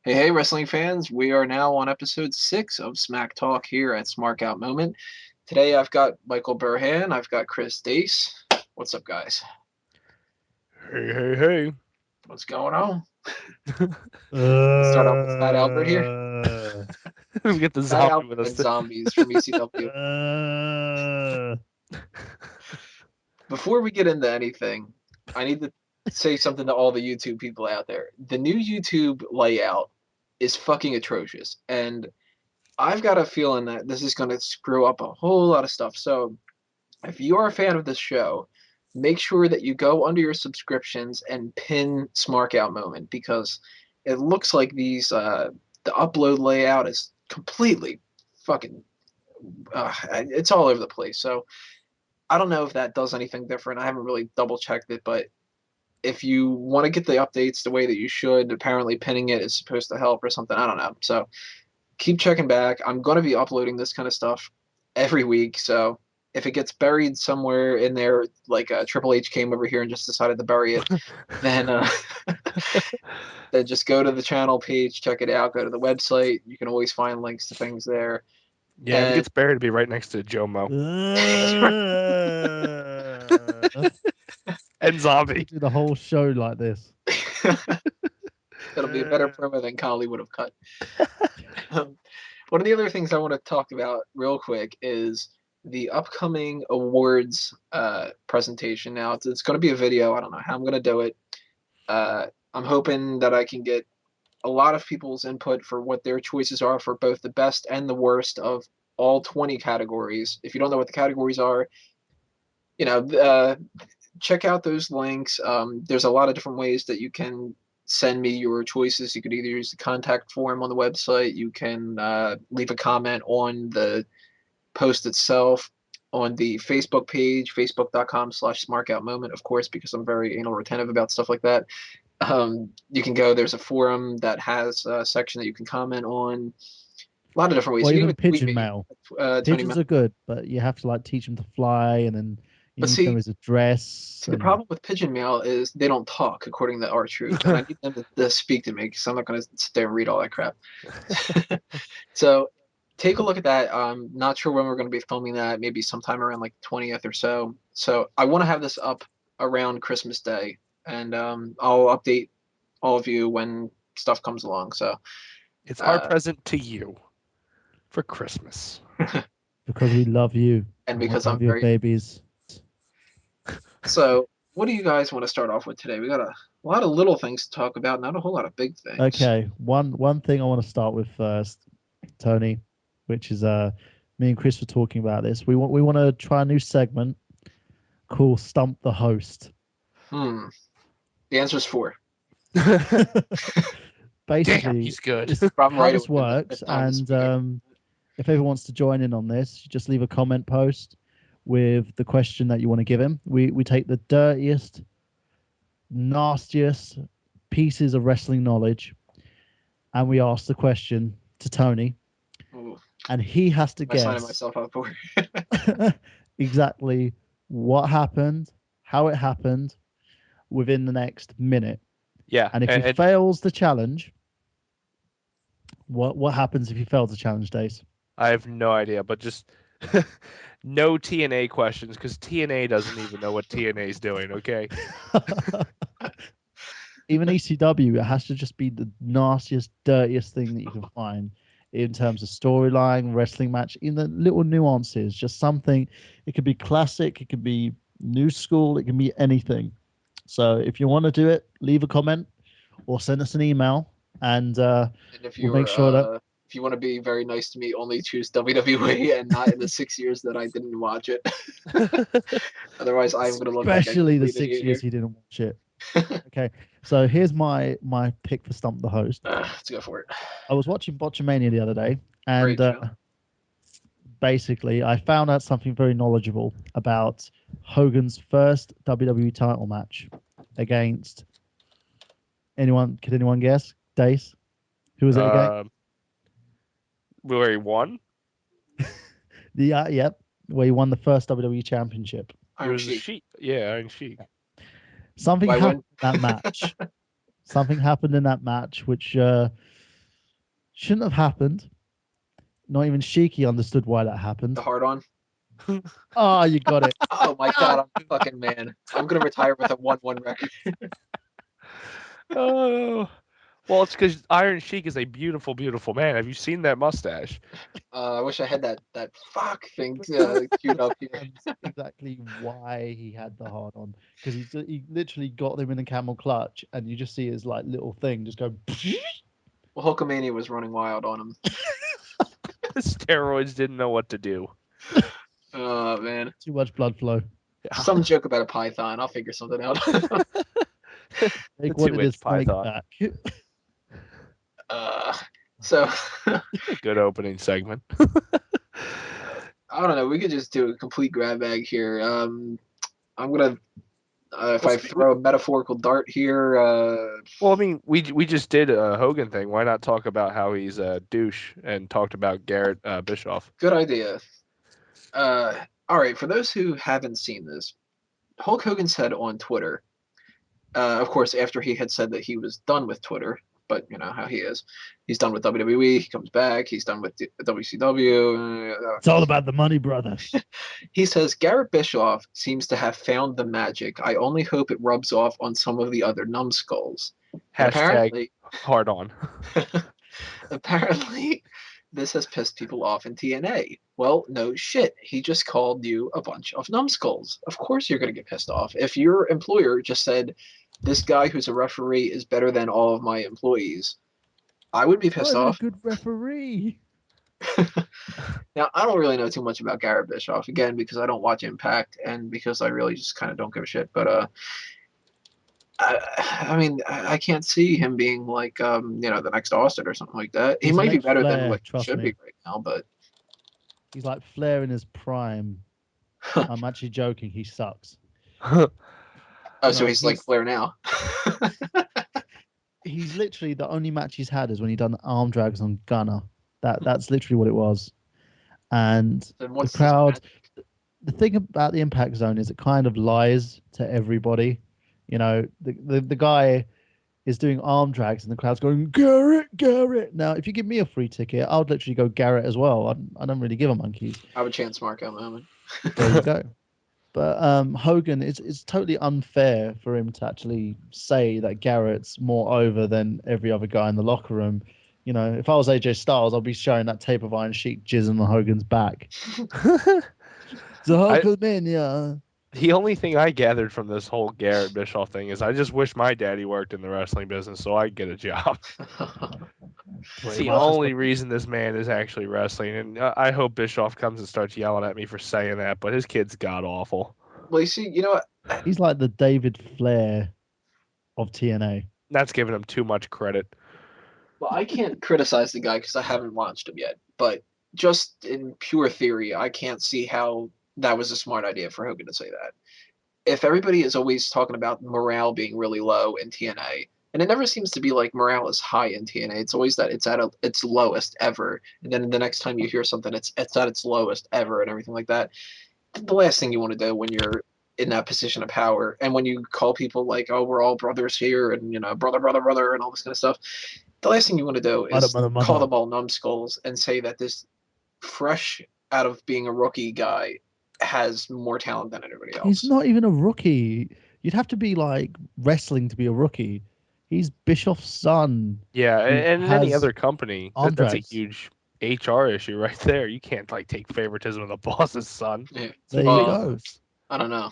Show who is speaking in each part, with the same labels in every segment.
Speaker 1: Hey, wrestling fans. We are now on episode 6 of Smack Talk here at Smark Out Moment. Today I've got Michael Burhan. I've got Chris Dace. What's up, guys?
Speaker 2: Hey.
Speaker 1: What's going on? Start off with Fat Albert here.
Speaker 2: We get the
Speaker 1: Fat
Speaker 2: zombie
Speaker 1: Albert
Speaker 2: with us.
Speaker 1: and zombies from ECW. Before we get into anything, I need to say something to all the YouTube people out there. The new YouTube layout is fucking atrocious, and I've got a feeling that this is going to screw up a whole lot of stuff. So if you are a fan of this show, make sure that you go under your subscriptions and pin Smark Out Moment, because it looks like the upload layout is completely fucking it's all over the place. So I don't know if that does anything different. I haven't really double checked it, but if you want to get the updates the way that you should, apparently pinning it is supposed to help or something. I don't know. So keep checking back. I'm going to be uploading this kind of stuff every week. So if it gets buried somewhere in there, like Triple H came over here and just decided to bury it, then then just go to the channel page, check it out, go to the website. You can always find links to things there.
Speaker 2: Yeah, if it gets buried, it'd be right next to Jomo. And zombie.
Speaker 3: Do the whole show like this.
Speaker 1: It'll be a better promo than Collie would have cut. One of the other things I want to talk about real quick is the upcoming awards presentation. Now, it's going to be a video. I don't know how I'm going to do it. I'm hoping that I can get a lot of people's input for what their choices are for both the best and the worst of all 20 categories. If you don't know what the categories are, check out those links. There's a lot of different ways that you can send me your choices. You could either use the contact form on the website. You can leave a comment on the post itself, on the Facebook page, facebook.com/smarkoutmoment, of course, because I'm very anal retentive about stuff like that. You can go, there's a forum that has a section that you can comment on. A lot of different ways.
Speaker 3: Or
Speaker 1: you
Speaker 3: even pigeon mail. Pigeons are good, but you have to teach them to fly, and then you need to know his address.
Speaker 1: See, the problem with pigeon mail is they don't talk, according to R-Truth, and I need them to speak to me, because I'm not going to sit there and read all that crap. So take a look at that. I'm not sure when we're going to be filming that, maybe sometime around like 20th or so. So I want to have this up around Christmas Day, and I'll update all of you when stuff comes along. So
Speaker 2: it's our present to you for Christmas.
Speaker 3: Because we love you.
Speaker 1: And because I'm
Speaker 3: your babies.
Speaker 1: So what do you guys want to start off with today? We got a lot of little things to talk about, not a whole lot of big things.
Speaker 3: Okay, one thing I want to start with first, Tony, which is me and Chris were talking about this. We want to try a new segment called Stump the Host.
Speaker 1: The answer is 4.
Speaker 3: Basically,
Speaker 2: damn, he's good.
Speaker 3: How this works, and if everyone wants to join in on this, just leave a comment post with the question that you want to give him. We take the dirtiest, nastiest pieces of wrestling knowledge, and we ask the question to Tony.
Speaker 1: Ooh.
Speaker 3: And he has to guess.
Speaker 1: I'm signing myself up for
Speaker 3: exactly what happened, how it happened, within the next minute.
Speaker 2: Yeah.
Speaker 3: And if he fails the challenge, what happens if he fails the challenge, Dace?
Speaker 2: I have no idea, but just no TNA questions, because TNA doesn't even know what TNA is doing, okay?
Speaker 3: Even ECW, it has to just be the nastiest, dirtiest thing that you can find in terms of storyline, wrestling match, in the little nuances, just something. It could be classic, it could be new school, it can be anything. So if you want to do it, leave a comment or send us an email, and we'll make sure that
Speaker 1: if you want to be very nice to me, only choose WWE and not in the 6 years that I didn't watch it. Otherwise, I'm going to look like
Speaker 3: especially the 6 years he didn't watch it. Okay, so here's my pick for Stump the Host.
Speaker 1: Let's go for it.
Speaker 3: I was watching Botchamania the other day, and basically I found out something very knowledgeable about Hogan's first WWE title match against anyone. Could anyone guess? Dace? Who was it against?
Speaker 2: Where he won?
Speaker 3: Yep, where he won the first WWE championship.
Speaker 2: Iron Sheik. Yeah, Iron Sheik.
Speaker 3: Something
Speaker 1: Why
Speaker 3: happened
Speaker 1: wouldn't-
Speaker 3: in that match. Something happened in that match which shouldn't have happened. Not even Sheiky understood why that happened.
Speaker 1: the hard on?
Speaker 3: Oh, you got it.
Speaker 1: Oh my god, I'm a fucking man. I'm gonna retire with a 1-1 record.
Speaker 2: Oh, well, it's because Iron Sheik is a beautiful, beautiful man. Have you seen that mustache?
Speaker 1: I wish I had that fuck thing queued up here.
Speaker 3: That's exactly why he had the hard on, because he literally got them in a camel clutch, and you just see his like little thing just go.
Speaker 1: Well, Hulkamania was running wild on him.
Speaker 2: The steroids didn't know what to do.
Speaker 1: Oh man.
Speaker 3: Too much blood flow.
Speaker 2: Yeah.
Speaker 1: Some joke about a python. I'll figure something out.
Speaker 3: Take
Speaker 2: The
Speaker 3: what it
Speaker 2: 2-inch
Speaker 3: is, snake
Speaker 2: python.
Speaker 3: back.
Speaker 1: So
Speaker 2: Good opening segment.
Speaker 1: I don't know. We could just do a complete grab bag here. I'm gonna if
Speaker 2: Well,
Speaker 1: I throw a metaphorical dart here.
Speaker 2: Well, I mean, we just did a Hogan thing. Why not talk about how he's a douche and talked about Garrett Bischoff?
Speaker 1: Good idea. All right. For those who haven't seen this, Hulk Hogan said on Twitter, of course, after he had said that he was done with Twitter, but you know how he is. He's done with WWE. He comes back. He's done with WCW.
Speaker 3: It's all about the money, brother.
Speaker 1: He says, Garrett Bischoff seems to have found the magic. I only hope it rubs off on some of the other numbskulls. And
Speaker 2: Hashtag hard on.
Speaker 1: apparently, this has pissed people off in TNA. Well, no shit. He just called you a bunch of numbskulls. Of course you're going to get pissed off. If your employer just said, this guy who's a referee is better than all of my employees, I would be pissed
Speaker 3: Not even
Speaker 1: off.
Speaker 3: a good referee.
Speaker 1: Now, I don't really know too much about Garrett Bischoff, again, because I don't watch Impact and because I really just kind of don't give a shit. But I mean, I can't see him being like, the next Austin or something like that. He
Speaker 3: He's
Speaker 1: might be
Speaker 3: next
Speaker 1: better than
Speaker 3: Flair,
Speaker 1: what he
Speaker 3: trust
Speaker 1: should
Speaker 3: me.
Speaker 1: be right now, but
Speaker 3: He's like Flair in his prime. I'm actually joking. He sucks.
Speaker 1: oh, so
Speaker 3: No,
Speaker 1: he's like Flair now.
Speaker 3: He's literally the only match he's had is when he done arm drags on Gunner. That's literally what it was. And
Speaker 1: Then
Speaker 3: the
Speaker 1: what's this
Speaker 3: crowd.
Speaker 1: match?
Speaker 3: The thing about the Impact Zone is it kind of lies to everybody. You know, the guy is doing arm drags and the crowd's going, Garrett, Garrett. Now, if you give me a free ticket, I would literally go Garrett as well. I don't really give a monkeys.
Speaker 1: I would chant Smark at the moment.
Speaker 3: There you go. But Hogan, it's totally unfair for him to actually say that Garrett's more over than every other guy in the locker room. You know, if I was AJ Styles, I'd be showing that tape of Iron Sheik jizzing on Hogan's back. The Hulkamania.
Speaker 2: The only thing I gathered from this whole Garrett Bischoff thing is I just wish my daddy worked in the wrestling business so I could get a job. It's the only reason this man is actually wrestling, and I hope Bischoff comes and starts yelling at me for saying that, but his kid's god awful.
Speaker 1: Well, you see, you know what?
Speaker 3: He's like the David Flair of TNA.
Speaker 2: That's giving him too much credit.
Speaker 1: Well, I can't criticize the guy because I haven't watched him yet, but just in pure theory, I can't see how that was a smart idea for Hogan to say that. If everybody is always talking about morale being really low in TNA, and it never seems to be like morale is high in TNA, it's always that it's at its lowest ever, and then the next time you hear something, it's at its lowest ever, and everything like that. The last thing you want to do when you're in that position of power, and when you call people like, "Oh, we're all brothers here," and brother, brother, brother, and all this kind of stuff. The last thing you want to do is
Speaker 3: Mother.
Speaker 1: call them all numbskulls and say that this fresh out of being a rookie guy has more talent than anybody else.
Speaker 3: He's not even a rookie. You'd have to be like wrestling to be a rookie. He's Bischoff's son.
Speaker 2: Yeah,
Speaker 3: who
Speaker 2: and in any
Speaker 3: has
Speaker 2: other company,
Speaker 3: arm
Speaker 2: that's a
Speaker 3: drags.
Speaker 2: huge HR issue right there. You can't like take favoritism of the boss's son.
Speaker 1: Yeah.
Speaker 3: There you
Speaker 1: Well,
Speaker 3: go.
Speaker 1: I don't know.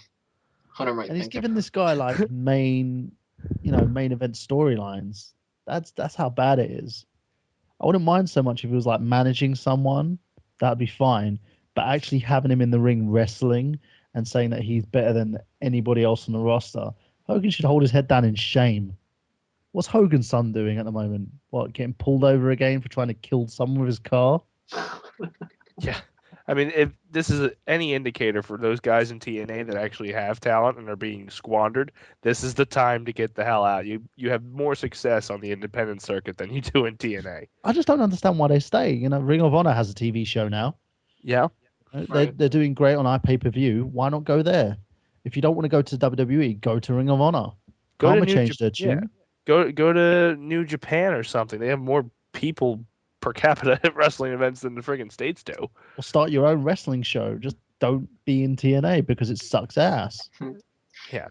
Speaker 1: Hunter might
Speaker 3: And he's
Speaker 1: think
Speaker 3: given this guy like main event storylines. That's how bad it is. I wouldn't mind so much if he was like managing someone. That'd be fine. But actually having him in the ring wrestling and saying that he's better than anybody else on the roster, Hogan should hold his head down in shame. What's Hogan's son doing at the moment? What, getting pulled over again for trying to kill someone with his car?
Speaker 2: Yeah. I mean, if this is any indicator for those guys in TNA that actually have talent and are being squandered, this is the time to get the hell out. You have more success on the independent circuit than you do in TNA.
Speaker 3: I just don't understand why they stay. Ring of Honor has a TV show now.
Speaker 2: Yeah.
Speaker 3: They're doing great on our pay-per-view. Why not go there? If you don't want to go to WWE, go to Ring of Honor.
Speaker 2: Go to
Speaker 3: Karma
Speaker 2: New
Speaker 3: changed their
Speaker 2: yeah.
Speaker 3: tune.
Speaker 2: Go to New Japan or something. They have more people per capita at wrestling events than the friggin' states do.
Speaker 3: Or start your own wrestling show. Just don't be in TNA because it sucks ass.
Speaker 2: Yeah,